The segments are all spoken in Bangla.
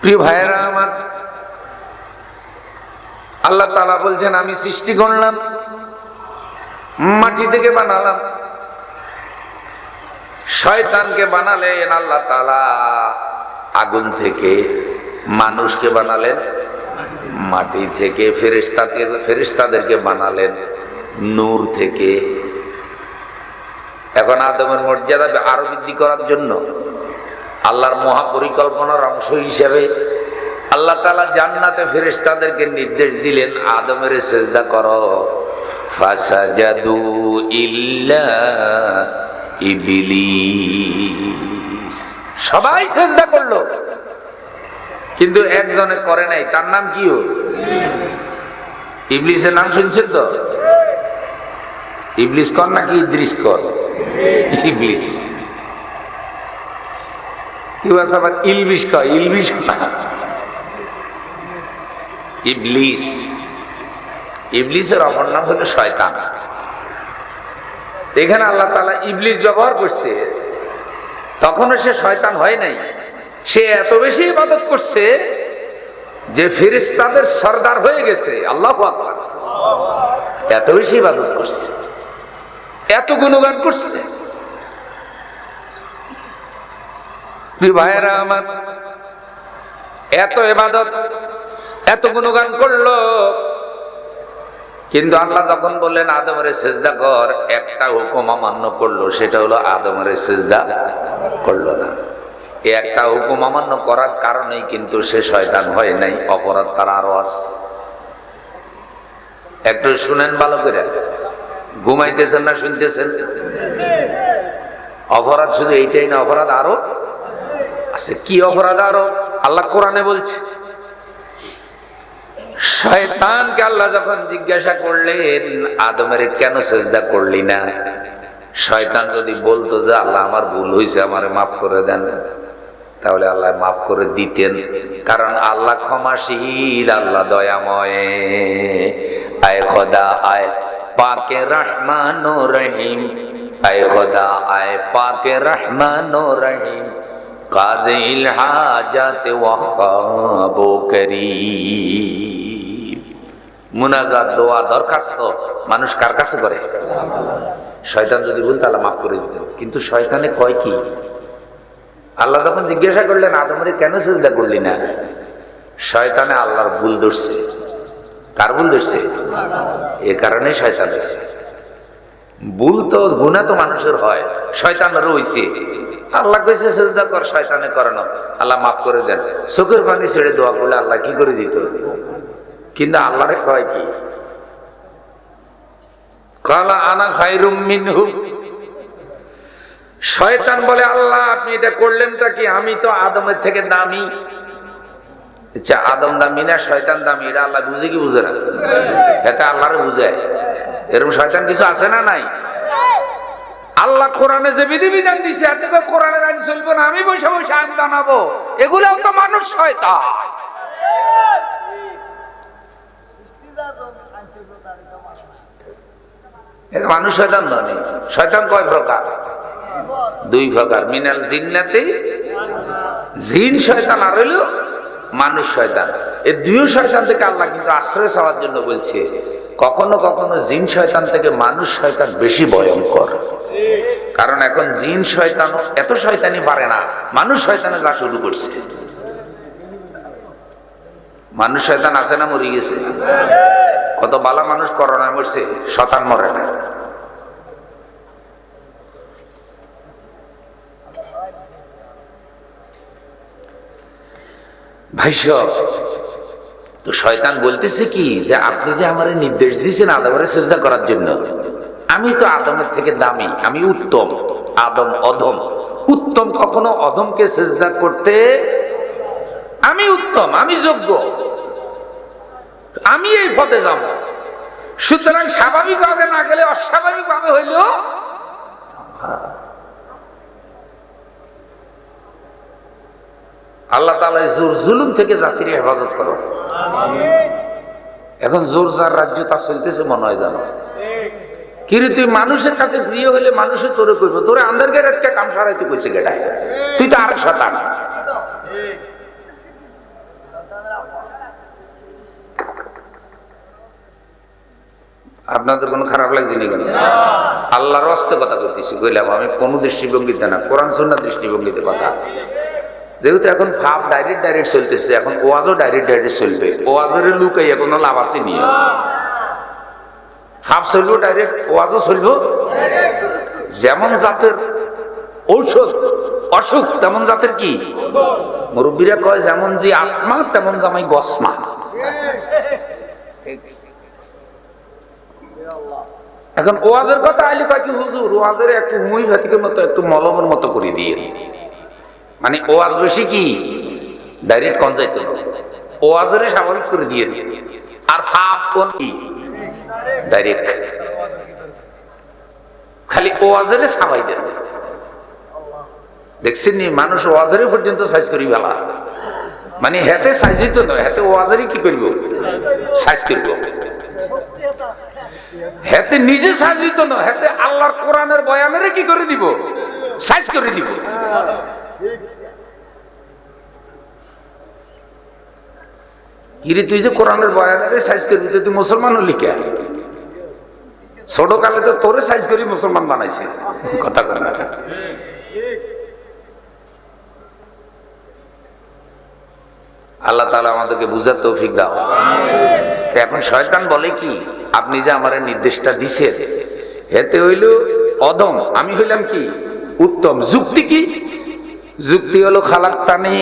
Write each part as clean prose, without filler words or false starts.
প্রিয় ভাইয়েরা আমার, আল্লাহ তাআলা বলছেন আমি সৃষ্টি করলাম, মাটি থেকে বানালাম। শয়তানকে বানালেন আল্লাহ তাআলা আগুন থেকে, মানুষকে বানালেন মাটি থেকে, ফেরেশতাদেরকে বানালেন নূর থেকে। এখন আদমের মর্যাদা আরো বৃদ্ধি করার জন্য আল্লাহর মহাপরিকল্পনার অংশ হিসেবে আল্লাহ তাআলা জান্নাতে ফেরেশতাদেরকে নির্দেশ দিলেন আদমের সিজদা করো। ফাসাজাদু ইল্লা ইবলিস, সবাই সিজদা করলো কিন্তু একজনে করে নাই, তার নাম কি? ইবলিসের নাম শুনছেন তো? ইবলিস কর নাকি ইদ্রিস কর? ইবলিস। কি আছে আবার ইলবিস কয়? ইলবিস না, ইবলিস। ইবলিসের অপর নাম হলো শয়তান। এখানে আল্লাহ তাআলা ইবলিস ব্যবহার করছে, তখনও সে শয়তান হয় নাই। সে এত বেশি ইবাদত করছে যে ফেরেশতাদের সরদার হয়ে গেছে। আল্লাহু আকবার। এত বেশি ইবাদত করছে, এত গুণগান করছে। প্রিয় ভাইয়েরা আমার, এত ইবাদত, এত গুণগান করলো, কিন্তু আল্লাহ যখন বললেন আদমের সিজদা কর, একটা হুকুম অমান্য করলো, সেটা হলো আদমের সিজদা করলো না। এই একটা হুকুম অমান্য করার কারণেই কিন্তু সে শয়তান হয় নাই, অপরাধ তার আরো আছে। একটু শুনেন ভালো করে, ঘুমাইতেছেন না শুনতেছেন? অপরাধ শুধু এইটাই না, অপরাধ আরো আছে। কি অপরাধ আরো? আল্লাহ কোরআনে বলছে, শয়তানকে আল্লাহ যখন জিজ্ঞাসা করলেন আদমের কেন সিজদা করলি না, শয়তান যদি বলতো যে আল্লাহ আমার ভুল হয়েছে, আমারে মাফ করে দেন, তাহলে আল্লাহ মাফ করে দিতেন। কারণ আল্লাহ ক্ষমাশীল, আল্লাহ দয়াময়। আয় খোদা আয় পাকে রহমান ও রহিম, আয় খোদা আয় পাকে রহমান ও রহিম, কাদিল হাজাত ওয়াহাব করিম। মুনাজাত, দোয়া, দরখাস্ত মানুষ কার কাছে করে? শয়তান যদি বলতো আল্লাহ মাফ করে দিতেন, কিন্তু শয়তানে কয় কি? আল্লাহ যখন জিজ্ঞাসা করলেন আদমরে কেন সিজদা করলি না, শয়তানে আল্লাহর ভুল ধরছে। কার ভুল ধরছে? এ কারণে শয়তান হয়েছে। ভুল তো, গুনাহ তো মানুষের হয়, শয়তানেরও হয়েছে। আল্লাহ কইছে সিজদা কর, শয়তানে করে না, আল্লাহ মাফ করে দেন। চোখের পানি ছেড়ে দোয়া করলে আল্লাহ কি করে দিত? কিন্তু আল্লাহরে কয় কি? কালা আনা খায়রুম মিনহু। শয়তান বলে আল্লাহ আপনি এটা করলেনটা কি? আমি তো আদমের থেকে দামি। আচ্ছা, আদম দামি না শয়তান দামি, এটা আল্লাহ বুঝে কি বুঝে না? এটা আল্লাহরে বুঝায়। এরকম শয়তান কিছু আছে না নাই? আল্লাহ কোরআনে যে বিধিবিধান দিছে, এতে তো কোরআনের আইন চলবে না, আমি বসে বসে আইন বানাবো, এগুলোও তো মানুষ শয়তান। মানুষ শয়তান নয়। শয়তান কয় প্রকার? দুই প্রকার। মিনাল জিন্নাতি, জিন শয়তান, আর হইল মানুষ শয়তান। এই দুই শয়তান থেকে আল্লাহ কিন্তু আশ্রয় চাওয়ার জন্য বলছে। কখনো কখনো জিন শয়তান থেকে মানুষ শয়তান বেশি ভয়ঙ্কর, কারণ এখন জিন শয়তান এত শয়তানি পারে না, মানুষ শয়তানে যা শুরু করছে। মানুষ শয়তান আছে না মরে গেছে? কত বালা মানুষ করোনায় মরছে, শয়তান মরে না। ভাই সব তো শয়তান বলতেছে কি, যে আপনি যে আমারে নির্দেশ দিয়েছেন আদমের সিজদা করার জন্য, আমি তো আদমের থেকে দামি, আমি উত্তম। আদম অধম। উত্তম কখনো অধমকে সিজদা করতে, আমি উত্তম, আমি যোগ্য, আমি এই পথে যাব। সুতরাং স্বাভাবিক ভাবে না গেলে অস্বাভাবিক ভাবে হইল। আল্লাহ তাআলা জোর জুলুম থেকে জাতির হেফাজত করো। এখন জোর যার রাজ্য তা চলতেছে মনে হয়, জানো? কিন্তু তুই মানুষের কাছে প্রিয় হইলে মানুষের তোরে কইব, তোরে আন্ডারগ্রেড একটা কাম সারাইতে কইছে গেটায়, তুই তো আর শতান। আপনাদের কোনো খারাপ লাগছে নি? কেন? আল্লাহর রাস্তে কথা বলতেছি, কইলাম আমি কোন দৃষ্টিভঙ্গিতে না, কোরআন সুন্নাহ দৃষ্টিভঙ্গিতে কথা। যেহেতু এখন ভাব ডাইরেক্ট চলতেছে, এখন ওয়াজও ডাইরেক্ট চলবে। ওয়াজের লুকাইয়া কোনো লাভ আছে নি? ভাব চলবো ডাইরেক্ট, ওয়াজও চলবো। যেমন জাতের ঔষধ অসুখ তেমন জাতের কি মুরব্বীরা কয়, যেমন যে আসমা তেমন জামাই গসমা। এখন ওয়াজের কথা আইলে কয় কি, হুজুর ওয়াজের একটু হোমিওপ্যাথিকের মতো একটু মলমের মতো করে দিয়ে, মানে ওয়াজ বেশি কি ডাইরেক্ট কোন যাইতে ওয়াজের স্বাভাবিক করে দিয়ে, আর ফাপ কোন কি ডাইরেক্ট, খালি ওয়াজের সাবাই দেন। দেখছেন নি মানুষ ওয়াজের পর্যন্ত সাইজ করি বেলা, মানে হেতে সাইজই তো নয়, হেতে ওয়াজেরই কি করব সাইজ করব। হেতে নিজে সাজিত নয়, হেতে আল্লাহর কোরআনের বয়ানের কি করে দিব সাইজ করে দিব। কিরে তুই যে কোরআনের বয়ানের সাইজ করে দিতে, তুই মুসলমান হলি কে? ছোট কালে তো তোরে সাইজ করি মুসলমান বানাইছে, কথা কয় না? আল্লাহ তাআলা আমাদেরকে বুঝার তৌফিক দাও। এখন শয়তান বলে কি, আপনি যে আমার নির্দেশটা দিছেন এতে হইল অদম, আমি হইলাম কি উত্তম। যুক্তি কি? যুক্তি হলো খালাক্তানি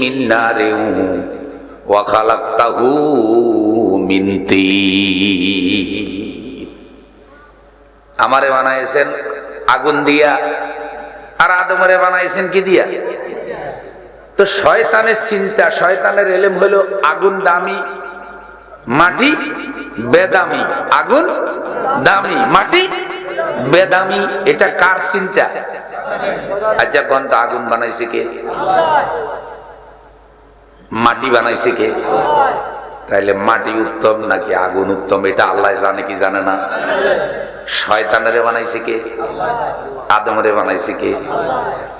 মিন নারিন ওয়া খালাক্তাহু মিন তিন। আমারে বানাইছেন আগুন দিয়া, আর আদমরে বানাইছেন কি দিয়া? তো শয়তানের চিন্তা, শয়তানের এলেম হলো আগুন দামি মাটি বেদামি, আগুন দামি মাটি বেদামি। এটা কার চিন্তা? আচ্ছা কোন তো আগুন বানাইছে কে? মাটি বানাইছে কে? তাইলে মাটি উত্তম নাকি আগুন উত্তম এটা আল্লাহ জানে কি জানে না? শয়তানের বানাইছে কে? আদমরে বানাইছে কে?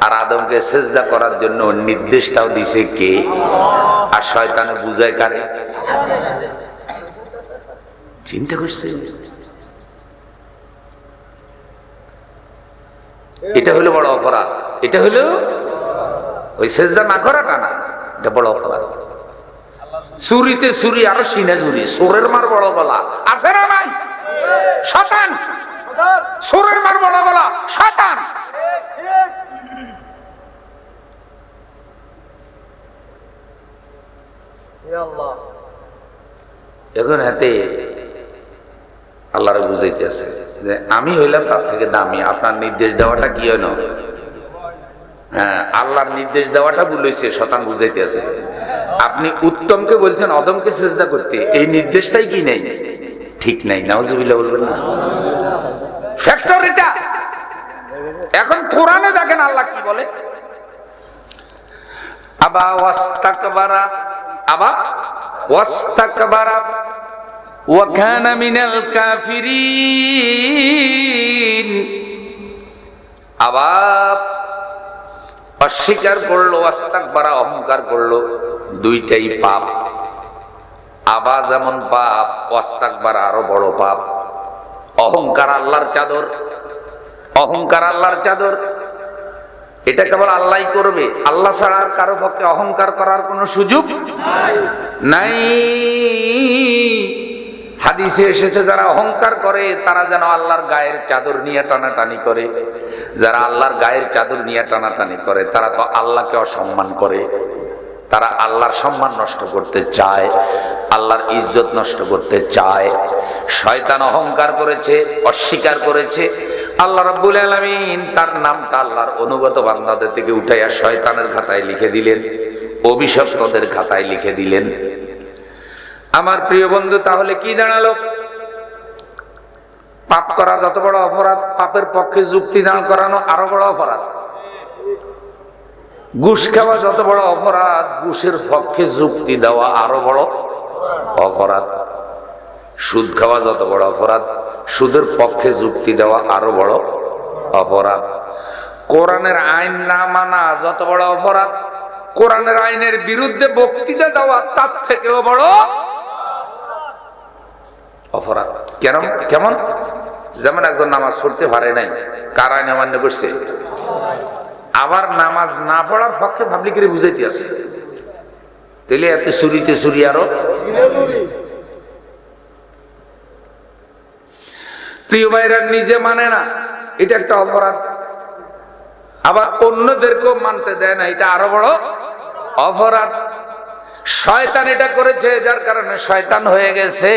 আর আদমকে সেজদা করার জন্য নির্দেশটাও দিছে কে? আর শয়তানে বুঝায় কারে? চিন্তা করছে? এটা হলো বড় অপরাধ। এটা হলো ওই সেজদা না করাটা না, এটা বড় অপরাধ। চুরিতে চুরি, আরো সিনা চুরি, চোরের মার বড় গলা আছে না নাই? শয়তান চোরের মার বড় গলা, শয়তান। এখন হাতে আল্লাহরে বুঝাইতে আছে যে আমি হইলাম তার থেকে দামি, আপনার নির্দেশ দেওয়াটা কি হয় না? হ্যাঁ, আল্লাহর নির্দেশ দেওয়াটা ভুলেছে, শয়তান বুঝাইতে আছে। আপনি উত্তমকে বলছেন অদমকে সেজদা করতে, এই নির্দেশটাই কি নেই, ঠিক নাই। নাউজুবিল্লাহ বলবেন না? ফ্যাক্টর এটা। এখন কোরআনে দেখেন আল্লাহ কি বলে, আবা ওয়াস্তাকবারা, আবা ওয়াস্তাকবারা ওয়া কানা মিনাল কাফিরিন। আবার অস্বীকার করলো, ওয়াস্তাকবারা অহংকার করলো, দুইটাই পাপ। আবা যেমন পাপ, ওয়াস্তাকবারা আরো বড় পাপ। অহংকার আল্লাহর চাদর, অহংকার আল্লাহর চাদর। এটা কেবল আল্লাহই করবে, আল্লাহ ছাড়া আর কারো পক্ষে অহংকার করার কোনো সুযোগ নাই। হাদিসে এসেছে যারা অহংকার করে তারা যেন আল্লাহর গায়ের চাদর নিয়ে টানাটানি করে। যারা আল্লাহর গায়ের চাদর নিয়ে টানাটানি করে তারা তো আল্লাহকে অসম্মান করে, তারা আল্লাহর সম্মান নষ্ট করতে চায়, আল্লাহর ইজ্জত নষ্ট করতে চায়। শয়তান অহংকার করেছে, অস্বীকার করেছে। আল্লাহ রাব্বুল আলামিন তার নামটা আল্লাহর অনুগত বান্দাদের থেকে উঠাইয়া শয়তানের খাতায় লিখে দিলেন, অভিশপ্তদের খাতায় লিখে দিলেন। আমার প্রিয় বন্ধু, তাহলে কি দাঁড়ালো? পাপ করা যত বড় অপরাধ, পাপের পক্ষে যুক্তি দাঁড় করানো আরো বড় অপরাধ। ঘুষ খাওয়া যত বড় অপরাধ, ঘুষের পক্ষে যুক্তি দেওয়া আরো বড় অপরাধ। সুদ খাওয়া যত বড় অপরাধ, সুদের পক্ষে যুক্তি দেওয়া আরো বড় অপরাধ। কোরআনের আইন না মানা যত বড় অপরাধ, কোরআনের আইনের বিরুদ্ধে বক্তৃতা দেওয়া তার থেকেও বড়। অপরাধ। কেন? কেমন? যেমন একজন নামাজ পড়তে পারে নাই, কার আইন অমান্য করছে, আবার নামাজ না পড়ার পক্ষে পাবলিকের বুঝাইতে আছে, তাহলে এত চুরিতে চুরি আরো। প্রিয় ভাইরা, নিজে মানে না, এটা একটা অপরাধ, আবার অন্যদেরকেও মানতে দেয় না, এটা আরো বড় অপরাধ। শয়তান এটা করেছে, যার কারণে শয়তান হয়ে গেছে।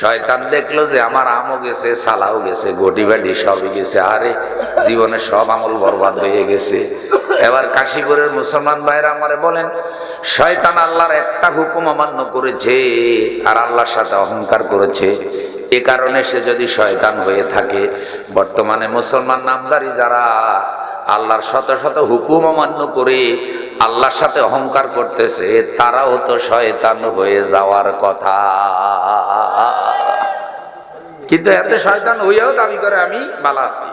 শয়তান দেখলো যে আমার আমও গেছে, সালাও গেছে, গটি বাটি সবই গেছে, আরে জীবনে সব আমল বরবাদ হয়ে গেছে। এবার কাশীপুরের মুসলমান ভাইরা আমারে বলেন, শয়তান আল্লাহর একটা হুকুম অমান্য করেছে আর আল্লাহর সাথে অহংকার করেছে, এ কারণে সে যদি শয়তান হয়ে থাকে, বর্তমানে মুসলমান নামদারি যারা আল্লাহর শত শত হুকুম অমান্য করে আল্লাহর সাথে অহংকার করতেছে, তারাও তো শয়তান হয়ে যাওয়ার কথা। কিন্তু এত শয়তান হইয়াও দাবি করে আমি ভালো আছি।